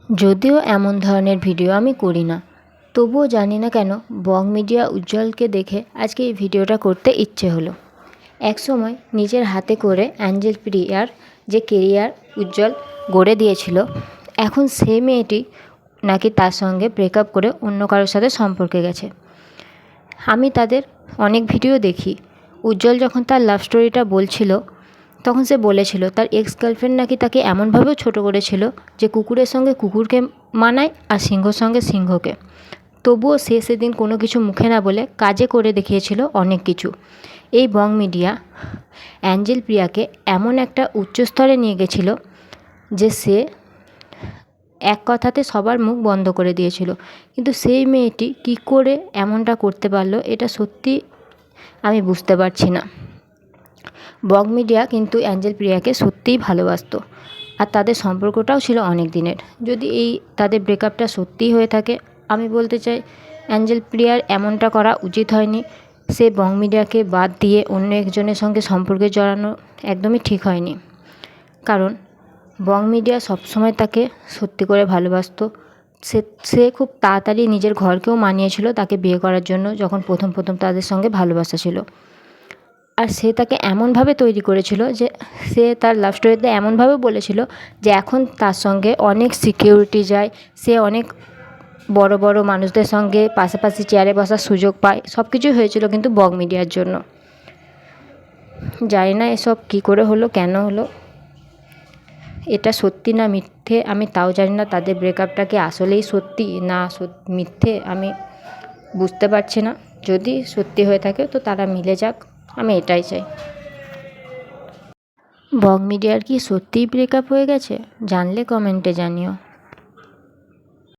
যদিও এমন ধরনের ভিডিও আমি করি না, তবুও জানি না কেন বং মিডিয়া উজ্জ্বলকে দেখে আজকে এই ভিডিওটা করতে ইচ্ছে হলো। একসময় নিজের হাতে করে অ্যাঞ্জেল প্রিয়ার যে কেরিয়ার উজ্জ্বল গড়ে দিয়েছিল, এখন সেই মেয়েটি নাকি তার সঙ্গে ব্রেকআপ করে অন্য কারোর সাথে সম্পর্কে গেছে। আমি তাদের অনেক ভিডিও দেখি। উজ্জ্বল যখন তার লাভ স্টোরিটা বলছিল, তখন সে বলেছিল তার এক্স গার্লফ্রেন্ড নাকি তাকে এমনভাবেও ছোটো করেছিল যে কুকুরের সঙ্গে কুকুরকে মানায় আর সিংহর সঙ্গে সিংহকে। তবুও সে সেদিন কোনো কিছু মুখে না বলে কাজে করে দেখিয়েছিল অনেক কিছু। এই বং মিডিয়া অ্যাঞ্জেল প্রিয়াকে এমন একটা উচ্চ স্তরে নিয়ে গেছিল যে সে এক কথাতে সবার মুখ বন্ধ করে দিয়েছিল। কিন্তু সেই মেয়েটি কী করে এমনটা করতে পারলো, এটা সত্যি আমি বুঝতে পারছি না। বং মিডিয়া কিন্তু অ্যাঞ্জেল প্রিয়াকে সত্যিই ভালোবাসতো, আর তাদের সম্পর্কটাও ছিল অনেক দিনের। যদি এই তাদের ব্রেকআপটা সত্যিই হয়ে থাকে, আমি বলতে চাই অ্যাঞ্জেল প্রিয়ার এমনটা করা উচিত হয়নি। সে বং মিডিয়াকে বাদ দিয়ে অন্য একজনের সঙ্গে সম্পর্কে জড়ানো একদমই ঠিক হয়নি। কারণ বং মিডিয়া সবসময় তাকে সত্যি করে ভালোবাসতো। সে খুব তাড়াতাড়ি নিজের ঘরকেও মানিয়েছিল তাকে বিয়ে করার জন্য, যখন প্রথম তাদের সঙ্গে ভালোবাসা ছিল। আর সে তাকে এমনভাবে তৈরি করেছিল যে সে তার লাভ স্টোরিতে এমনভাবে বলেছিল যে এখন তার সঙ্গে অনেক সিকিউরিটি যায়, সে অনেক বড় বড় মানুষদের সঙ্গে পাশাপাশি চেয়ারে বসার সুযোগ পায়। সব কিছুই হয়েছিল কিন্তু বং মিডিয়ার জন্য। জানি না এসব কী করে হলো, কেন হলো, এটা সত্যি না মিথ্যে আমি তাও জানি না। তাদের ব্রেকআপটা কি আসলেই সত্যি না মিথ্যে আমি বুঝতে পারছি না। যদি সত্যি হয়ে থাকে তো তারা মিলে যাক, আমি এটাই চাই। বং মিডিয়ার কি সত্যিই ব্রেকআপ হয়ে গেছে? জানলে কমেন্টে জানিও।